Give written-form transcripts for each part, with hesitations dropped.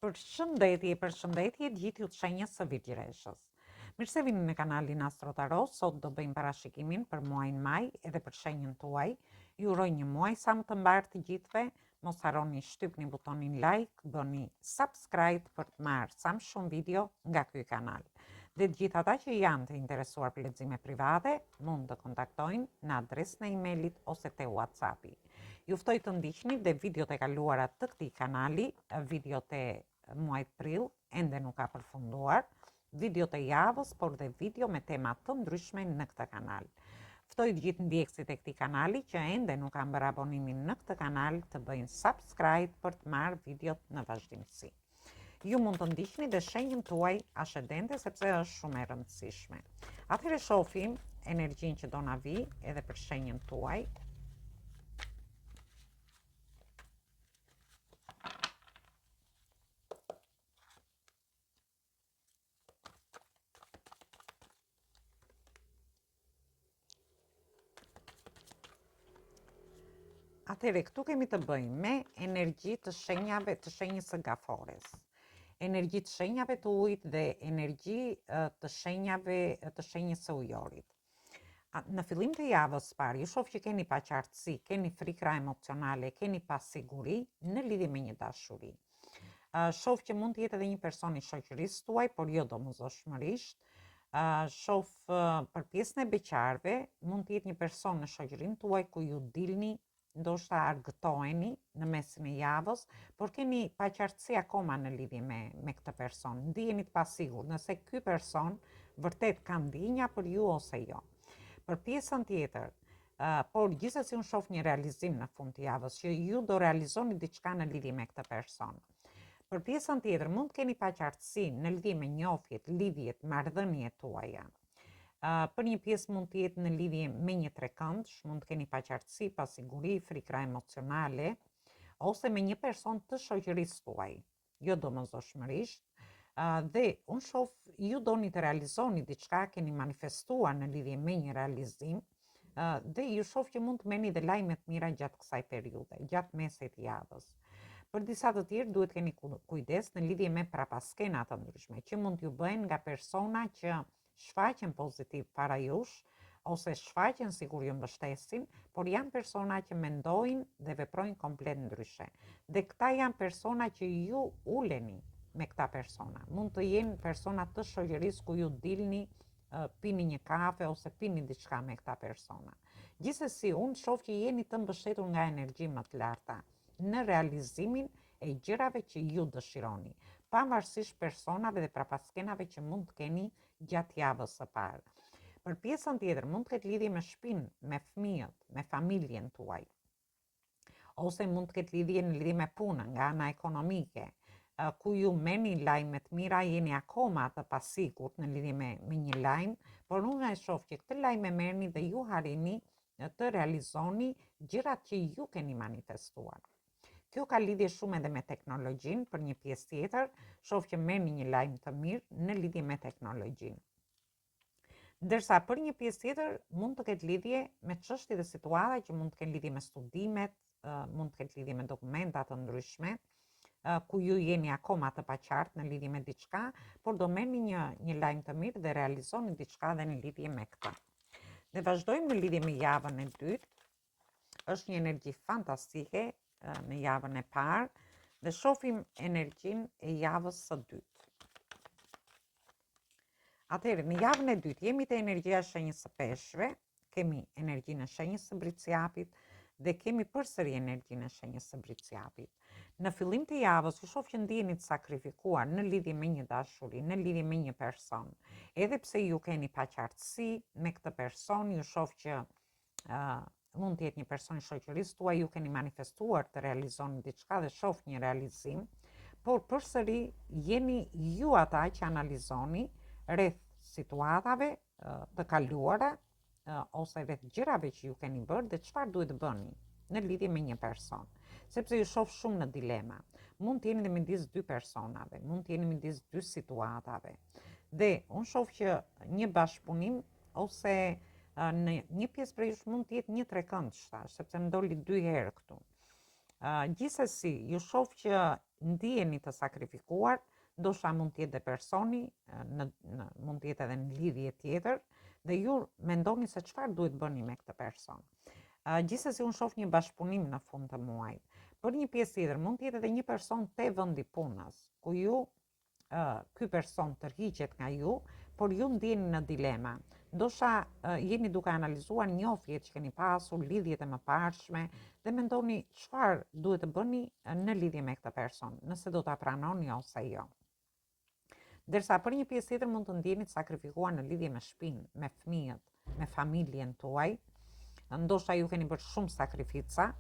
Përshëndetje gjithë ju të shenjës së Virgjireshës. Mirë se vini në kanalin Astro Tarot. Sot do bëjmë parashikimin për muajin maj edhe për shenjën tuaj. Ju uroj një muaj sa më të mbar të gjithëve. Mos harroni shtypni butonin like, bëni subscribe për të marrë sa më shumë video nga ky kanal. Dhe të gjithë ata që janë të interesuar për lexime private, mund të kontaktojnë në adresën e emailit ose te WhatsAppi. Ju ftoj të ndiqni dhe videot e kaluara të këtij kanali, videot e muajit prill ende nuk ka përfunduar, video të javës, por dhe video me tema të ndryshme në këtë kanal. Ftoj të gjithë ndjekësit e këtij kanali që ende nuk kanë bërë abonimin në këtë kanal të bëjnë subscribe për të marrë videot në vazhdimsi. Ju mund të ndiqni dhe shenjën tuaj ascendente sepse është shumë e rëndësishme. Atëherë shohim energjinë që do na vi edhe për shenjën tuaj. Atëherë këtu kemi të bëjmë me energji të shenjave të shenjës së Gafores, energji të shenjave të ujit dhe energji të shenjave të shenjës së Ujorit. Në fillim të javës parë, ju shoh që keni paqartësi, keni frikra emocionale, keni pasiguri në lidhje me një dashuri. Shoh që mund të jetë edhe një person i shoqërisë tuaj, por jo domosdoshmërisht. Shoh për pjesën e beqarve, mund të jetë një person në shoqërinë tuaj ku ju dilni, ndoshta argëtoheni në mesin e javës, por keni paqartësi akoma në lidhje me këtë person. Ndiheni të pasigurt nëse ky person vërtet ka ndjenja për ju ose jo. Për pjesën tjetër, por gjithsesi unë shoh një realizim në fund të javës që ju do realizoni diçka në lidhje me këtë person. Për pjesën tjetër, mund të keni paqartësi në lidhje me njohjet, lidhjet, marrëdhëniet tuaja. Për një pjesë mund të jetë në lidhje me një trekëndsh, mund të keni paqartësi, pasiguri, frikra emocionale, ose me një person të shoqërisë tuaj, jo domosdoshmërisht. Dhe unë shoh ju doni të realizoni diçka, keni manifestuar në lidhje me një realizim, dhe ju shoh që mund të merrni dhe lajme të mira gjatë kësaj periudhe, gjatë mesit të javës. Për disa të tjerë duhet keni kujdes në lidhje me prapaskena të ndryshme, që mund t'ju bëjnë nga persona që shfaqen pozitiv para jush, ose shfaqen sikur ju mbështesin, por janë persona që mendojnë dhe veprojnë komplet ndryshe. Dhe këta janë persona që ju uleni me këta persona. Mund të jenë persona të shoqërisë ku ju dilni, pini një kafe ose pini diçka me këta persona. Gjithsesi, unë shoh që jeni të mbështetur nga energji më të larta në realizimin e gjërave që ju dëshironi, pavarësisht personave dhe prapaskenave që mund të keni gjatë javës së parë. Për pjesën tjetër, mund të ketë lidhje me shtëpinë, me fëmijët, me familjen tuaj. Ose mund të ketë lidhje me punën, nga ana ekonomike, ku ju merrni lajme të mira, jeni akoma të pasigurt në lidhje me një lajm, por unë e shoh që këtë lajm e merrni dhe ju harrini të realizoni gjërat që ju keni manifestuar. Kjo ka lidhje shumë edhe me teknologjinë. Për një pjesë tjetër, shoh që merrni një lajm të mirë në lidhje me teknologjinë. Ndërsa për një pjesë tjetër mund të ketë lidhje me çështje dhe situata që mund të kenë lidhje me studimet, mund të ketë lidhje me dokumenta të ndryshme, ku ju jeni akoma të paqartë në lidhje me diçka, por do merrni një lajm të mirë dhe realizoni diçka dhe në lidhje me këtë. Ne vazhdojmë në lidhje me javën e dytë. Është një energji fantastike në javën e parë dhe shohim energjinë e javës së dytë. Atëherë, në javën e dytë jemi te energjia e shenjës së Peshqve, kemi energjinë e shenjës së Briciapit dhe kemi përsëri energjinë e shenjës së Briciapit. Në fillim të javës ju shoh që ndiheni të sakrifikuar në lidhje me një dashuri, në lidhje me një person. Edhe pse ju keni paqartësi me këtë person, ju shoh që mund të jetë një person i shoqërisë tuaj, ju keni manifestuar të realizoni diçka dhe shoh një realizim, por përsëri jeni ju ata që analizoni rreth situatave të kaluara ose rreth gjërave që ju keni bërë dhe çfarë duhet bëni në lidhje me një person. Sepse ju shoh shumë në dilema. Mund të jeni dhe midis dy personave, mund të jeni midis dy situatave. Dhe unë shoh që një bashkëpunim ose në një pjesë prej jush mund të jetë një trekëndsh, sepse më doli 2 herë këtu. Gjithsesi, ju shoh që ndiheni të sakrifikuar, ndoshta mund të jetë dhe personi, mund të jetë edhe në lidhje tjetër, dhe ju mendoni se çfarë duhet bëni me këtë person. Gjithsesi unë shoh një bashkëpunim në fund të muajit. Për një pjesë tjetër mund të jetë edhe një person te vendi punës, ku ju ky person tërhiqet nga ju, por ju ndjeni në dilema. Ndoshta jeni duke analizuar njofjet që keni pasur, lidhjet e mëparshme dhe mendoni çfarë duhet të bëni në lidhje me këtë person, nëse do ta pranoni ose jo. Ndërsa për një pjesë tjetër mund të ndjeni të sakrifikuar në lidhje me shtëpinë, me fëmijët, me familjen tuaj. Ndoshta ju keni bërë shumë sakrifica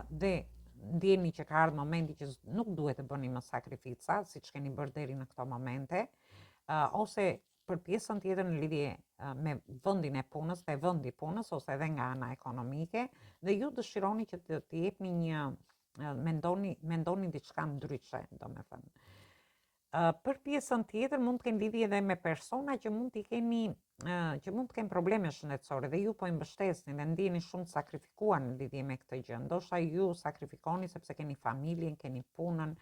dhe ndjeni që ka ardhur momenti që nuk duhet të bëni më sakrifica, siç keni bërë deri në këto momente, ose për pjesën tjetër në lidhje me vendin e punës, te vendi i punës ose edhe nga ana ekonomike, dhe ju dëshironi që të jepni një mendoni diçka ndryshe, domethënë. Për pjesën tjetër mund të keni lidhje edhe me persona që mund të kenë probleme shëndetësore dhe ju po i mbështesni dhe ndjeni shumë të sakrifikuar në lidhje me këtë gjë. Ndoshta ju sakrifikoni sepse keni familjen, keni punën,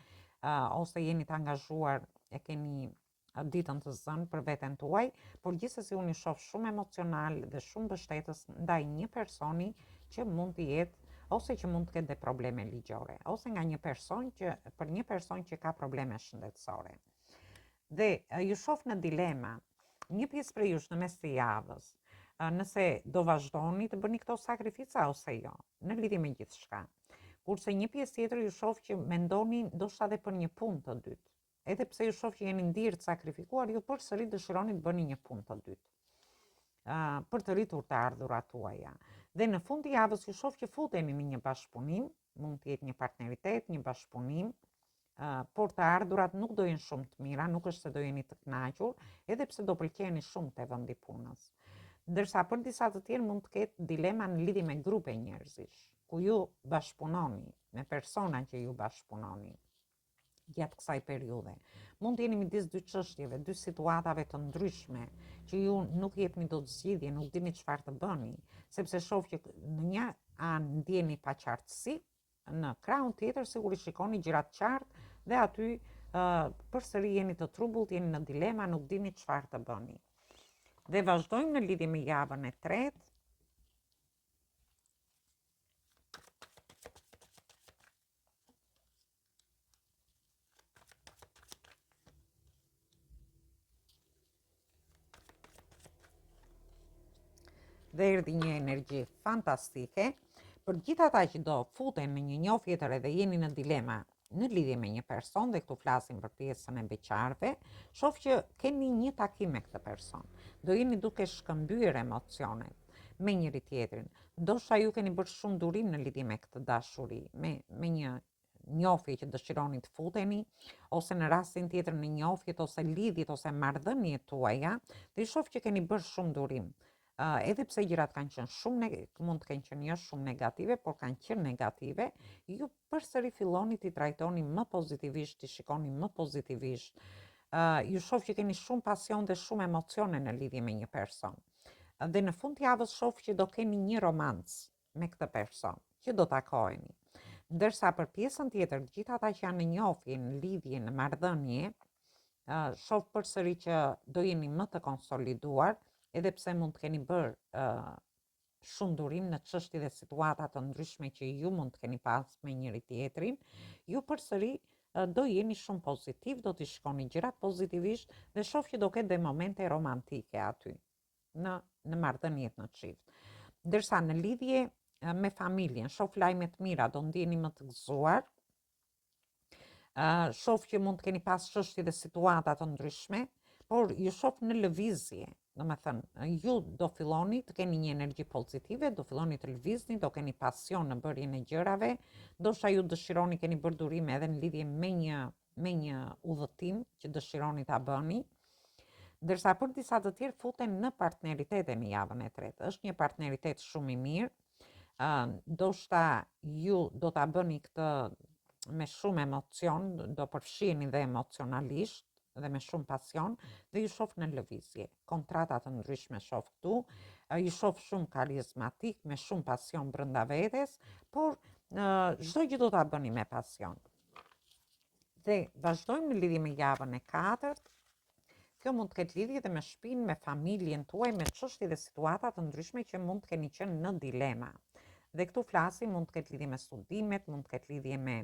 ose jeni të angazhuar e keni ditën të zënë për veten tuaj, por gjithsesi unë i shoh shumë emocional dhe shumë mbështetës ndaj një personi që mund të jetë ose që mund të ketë dhe probleme ligjore, ose nga për një person që ka probleme shëndetësore. Dhe ju shoh në dilema, një pjesë prej jush në mes të javës, nëse do vazhdoni të bëni këto sakrifica ose jo, në lidhje me gjithçka. Kurse një pjesë tjetër ju shoh që mendoni ndoshta edhe për një punë të dytë. Edhe pse ju shoh që jeni ndirë të sakrifikuar, ju përsëri dëshironi të bëni një punë të dytë. Për të rritur të ardhurat tuaja. Dhe në fund të javës ju shoh që futeni në një bashkëpunim, mund të jetë një partneritet, një bashkëpunim, por të ardhurat nuk do jenë shumë të mira, nuk është se do jeni të kënaqur, edhe pse do pëlqeni shumë te vendi punës. Ndërsa për disa të tjerë mund të ketë dilema në lidhje me grupe njerëzish, ku ju bashkëpunoni me persona që ju bashkëpunoni gjatë kësaj periudhe. Mund të jeni midis dy çështjeve, dy situatave të ndryshme, që ju nuk jepni dot zgjidhje, nuk dini çfarë të bëni, sepse shoh që në një anë ndjeni paqartësi, në krahun tjetër sigurisht shikoni gjërat qartë dhe aty përsëri jeni të trubullt, jeni në dilema, nuk dini çfarë të bëni. Dhe vazhdojmë në lidhje me javën e tretë. Dhe erdhi një energji fantastike për gjithë ata që do futen në një njofje të re dhe jeni në dilema në lidhje me një person, dhe këtu flasim për pjesën e beqarve, shoh që keni një takim me këtë person. Do jeni duke shkëmbyer emocionet me njëri tjetrin. Ndoshta ju keni bërë shumë durim në lidhje me këtë dashuri, me një njofje që dëshironi të futeni, ose në rastin tjetër në njofjet ose lidhjet ose marrëdhëniet tuaja, dhe shoh që keni bërë shumë durim. Edhe pse gjërat kanë qenë mund të kenë qenë jo shumë negative, por kanë qenë negative, ju përsëri filloni t'i trajtoni më pozitivisht, t'i shikoni më pozitivisht. Ju shoh që keni shumë pasion dhe shumë emocione në lidhje me një person. Dhe në fund të javës shoh që do keni një romancë me këtë person, që do takoheni. Ndërsa për pjesën tjetër, gjithë ata që janë në njofje, në lidhje, në marrëdhënie, shoh përsëri që do jeni më të konsoliduar, edhe pse mund të keni bërë shumë durim në çështje dhe situata të ndryshme që ju mund të keni pas me njëri tjetrin, ju përsëri do jeni shumë pozitiv, do t'i shikoni gjërat pozitivisht dhe shoh që do ketë dhe momente romantike aty në marrëdhëniet në çift. Ndërsa në lidhje me familjen, shoh lajme të mira, do ndjeni më të gëzuar. Shoh që mund të keni pas çështje dhe situata të ndryshme, por ju shoh në lëvizje. Domethënë, ju do filloni të keni një energji pozitive, do filloni të lëvizni, do keni pasion në bërjen e gjërave, ndoshta ju dëshironi, keni bërë durime edhe në lidhje me një udhëtim që dëshironi ta bëni. Ndërsa për disa të tjerë futen në partneritete në javën e tretë. Është një partneritet shumë i mirë. Ndoshta ju do ta bëni këtë me shumë emocion, do përfshiheni dhe emocionalisht dhe me shumë pasion, dhe ju shoh në lëvizje. Kontrata të ndryshme shoh këtu, ju shoh shumë karizmatik, me shumë pasion brenda vetes, por çdo gjë do ta bëni me pasion. Dhe vazhdojmë në lidhje me javën e 4. Kjo mund të ketë lidhje dhe me shtëpinë, me familjen tuaj, me çështje dhe situata të ndryshme që mund të keni qenë në dilema. Dhe këtu flasim, mund të ketë lidhje me studimet, mund të ketë lidhje me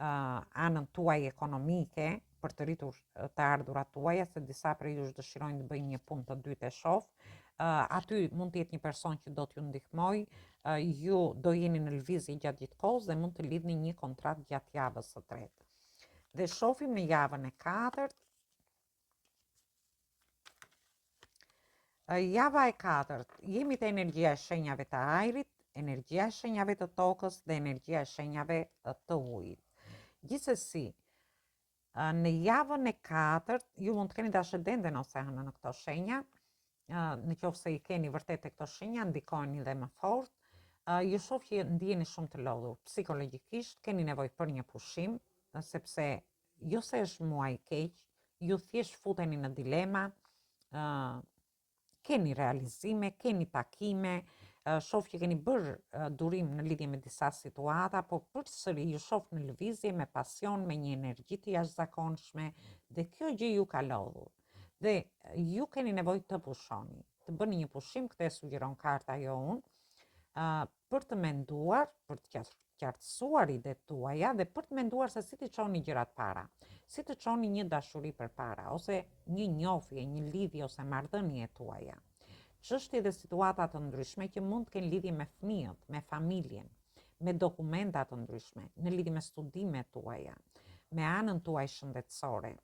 anën tuaj ekonomike, për të rritur të ardhurat tuaja, se disa prej jush dëshirojnë të bëjnë një punë të dytë e shoh. Aty mund të jetë një person që do t'ju ndihmoj, ju do jeni në lëvizje gjatë gjithë kohës dhe mund të lidhni një kontratë gjatë javës së tretë. Dhe shohim në javën e 4. Java e 4, jemi të energjia e shenjave të ajrit, energjia e shenjave të tokës dhe energjia e shenjave të ujit. Gjithsesi, në javën e 4, ju mund të keni dashëdenden ose hënë në këto shenja, në qoftë se i keni vërtet e këto shenja, ndikojnë dhe më fort, ju shoh që ndjeni shumë të lodhur, psikologjikisht keni nevojë për një pushim, sepse jo se është muaj keq, ju thjesht futeni në dilema, keni realizime, keni takime, shoh që keni bërë durim në lidhje me disa situata, por përsëri ju shoh në lëvizje me pasion, me një energji të jashtëzakonshme, dhe kjo gjë ju ka lodhur. Dhe ju keni nevojë të pushoni, të bëni një pushim, këtë e sugjeron karta jo unë, për të menduar, për të qartësuar idetë tuaja dhe për të menduar se si të çoni gjërat para, si të çoni një dashuri përpara, ose një njohje, një lidhje ose marrëdhënie tuaja. Çështje dhe situata të ndryshme që mund të kenë lidhje me fëmijët, me familjen, me dokumenta të ndryshme, në lidhje me studimet tuaja, me anën tuaj shëndetësore.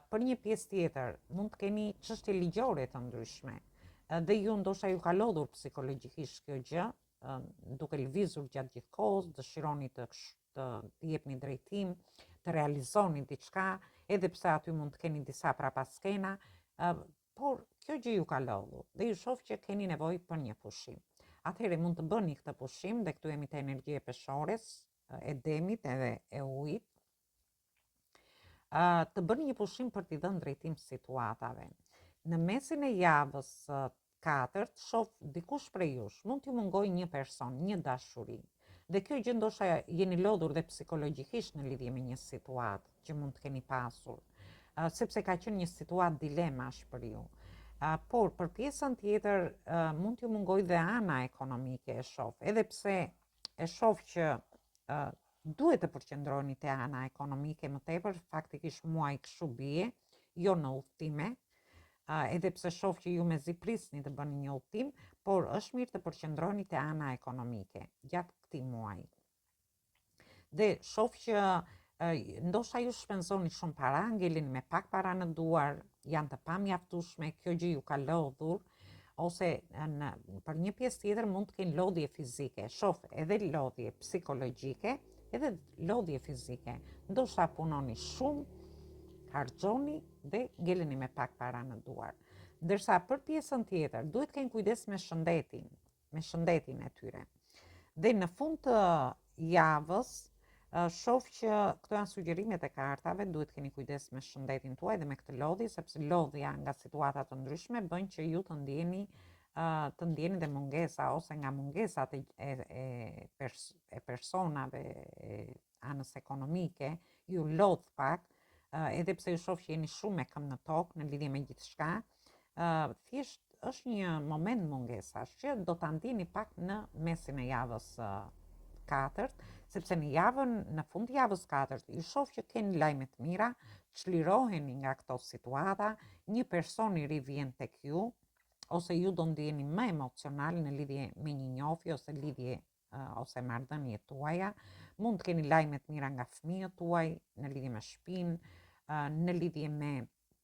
Për një pjesë tjetër, mund të keni çështje ligjore të ndryshme, dhe ju ndoshta ju ka lodhur psikologjikisht kjo gjë, duke lëvizur gjatë gjithë kohës, dëshironi të jepni drejtim, të realizoni diçka, edhe pse aty mund të keni disa prapaskena, por kjo gjë ju ka lodhur dhe ju shoh që keni nevojë për një pushim. Atëherë mund të bëni këtë pushim, dhe këtu jemi te energjia e peshores, e demit edhe e ujit, të bëni një pushim për t'i dhënë drejtim situatave. Në mesin e javës 4, shoh dikush prej jush, mund t'ju mungoj një person, një dashuri. Dhe kjo gjë ndoshta jeni lodhur dhe psikologjikisht në lidhje me një situatë që mund të keni pasur, sepse ka qenë një situatë dilemash për ju. Por për pjesën tjetër mund t'ju mungoj dhe ana ekonomike e shoh, edhe pse e shoh që duhet të përqendroheni te ana ekonomike më tepër, faktikisht muaj kështu bie, jo në udhtime, edhe pse shoh që ju mezi prisni të bëni një udhtim, por është mirë të përqendroheni te ana ekonomike gjatë këtij muaji. Dhe shoh që ndoshta ju shpenzoni shumë para, ngeleni me pak para në duar, janë të pamjaftueshme, kjo gjë ju ka lodhur, ose për një pjesë tjetër mund të kenë lodhje fizike, shoh edhe lodhje psikologjike, edhe lodhje fizike. Ndoshta punoni shumë, harxhoni dhe ngeleni me pak para në duar. Ndërsa për pjesën tjetër duhet keni kujdes me shëndetin e tyre. Dhe në fund të javës shoh që këto janë sugjerimet e kartave, duhet keni kujdes me shëndetin tuaj dhe me këtë lodhje, sepse lodhja nga situata të ndryshme bën që ju të ndjeni dhe mungesa, ose nga mungesat e personave, anës ekonomike, ju lodh pak, edhe pse ju shoh që jeni shumë me këmbë në tokë në lidhje me gjithçka, thjesht është një moment mungesash që do ta ndjeni pak në mesin e javës 4, sepse në fund të javës 4 ju shoh që keni lajme të mira, çliroheni nga këto situata, një person i ri vjen tek ju, ose ju do ndjeni më emocional në lidhje me një njohje ose lidhje ose marrëdhënie tuaja, mund të keni lajme të mira nga fëmijët tuaj, në lidhje me shtëpinë, në lidhje me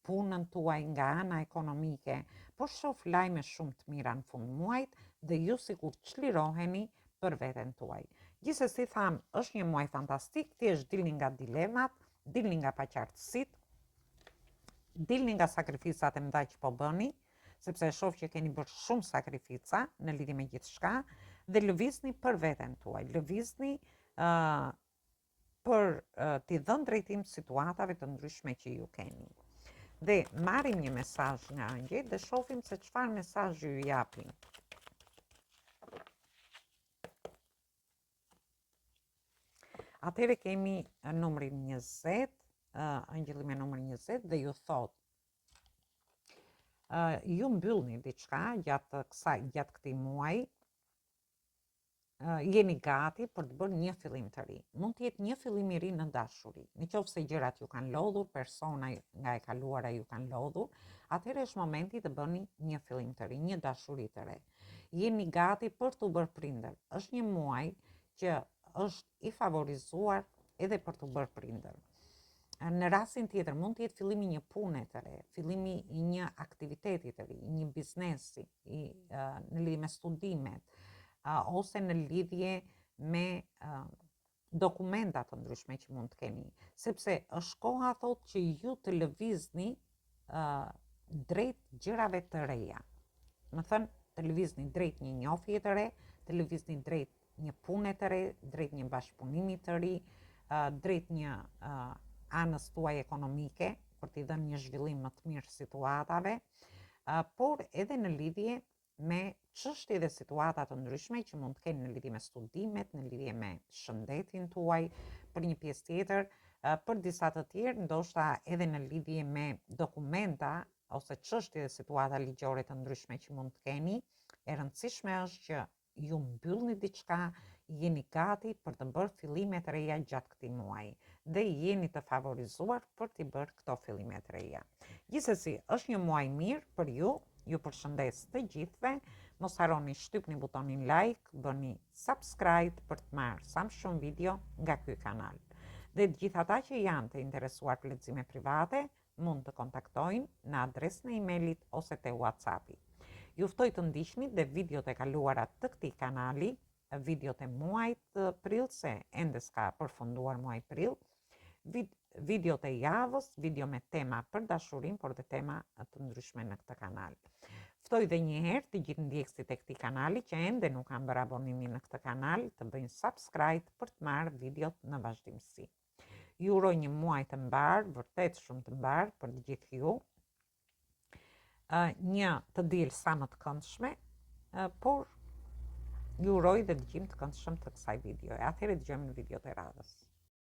punën tuaj, nga ana ekonomike, por shoh lajme shumë të mira në fund muajit dhe ju sikur çliroheni për veten tuaj. Gjithsesi tham, është një muaj fantastik, thjesht dilni nga dilemat, dilni nga paqartësitë, dilni nga sakrificat e mëdha që po bëni, sepse e shoh që keni bërë shumë sakrifica në lidhje me gjithçka, dhe lëvizni për veten tuaj, lëvizni për t'i dhënë drejtim situatave të ndryshme që ju keni. Dhe marrim një mesazh nga angjëjt dhe shohim se çfarë mesazhi ju japin. Atëherë kemi numrin 20, angjëlli me numrin 20 dhe ju thot ju mbyllni diçka gjatë këtij muaji, jeni gati për të bërë një fillim të ri. Mund të jetë një fillim i ri në dashuri. Nëse gjërat ju kanë lodhur, persona nga e kaluara ju kanë lodhur, atëherë është momenti të bëni një fillim të ri, një dashuri të re. Jeni gati për të bërë prindër. Është një muaj që është i favorizuar edhe për të bërë prindër. Në rastin tjetër mund të jetë fillimi një pune të re, fillimi i një aktiviteti të ri, një biznesi, në lidhje me studimet, ose në lidhje me dokumenta të ndryshme që mund të keni, sepse është koha thot që ju të lëvizni drejt gjërave të reja. Më thënë, të lëvizni drejt një njohje të re, të lëvizni drejt një pune të re, drejt një bashkëpunimi të ri, drejt një anës tuaj ekonomike, për t'i dhënë një zhvillim më të mirë situatave, por edhe në lidhje me çështje dhe situata të ndryshme që mund të kenë në lidhje me studimet, në lidhje me shëndetin tuaj, për një pjesë tjetër, për disa të tjerë, ndoshta edhe në lidhje me dokumenta ose çështje dhe situata ligjore të ndryshme që mund të keni. E rëndësishme është që ju mbyllni diçka, jeni gati për të bërë fillime të reja gjatë këtij muaji dhe jeni të favorizuar për të bërë këto fillime të reja. Gjithsesi, është një muaj mirë për ju. Ju përshëndes të gjithëve, mos harroni shtypni butonin like, bëni subscribe për të marrë sa më shumë video nga ky kanal. Dhe të gjithë ata që janë të interesuar për lexime private, mund të kontaktojnë në adresën e emailit ose te WhatsAppi. Ju ftoj të ndiqni dhe videot e kaluara të këtij kanali, videot e muajit prill, se ende s'ka përfunduar muaji prill, videot e javës, video me tema për dashurin, por dhe tema të ndryshme në këtë kanal. Ftoj dhe një herë të gjithë ndjekësit e këtij kanali që ende nuk kanë bërë abonimin në këtë kanal, të bëjnë subscribe për të marrë videot në vazhdimsi. Ju uroj një muaj të mbar, vërtet shumë të mbar për të gjithë ju. Një të diel sa më të këndshme, por ju uroj dhe dëgjim të këndshëm të kësaj videoje. Atëherë dëgjojmë në videot e radhës.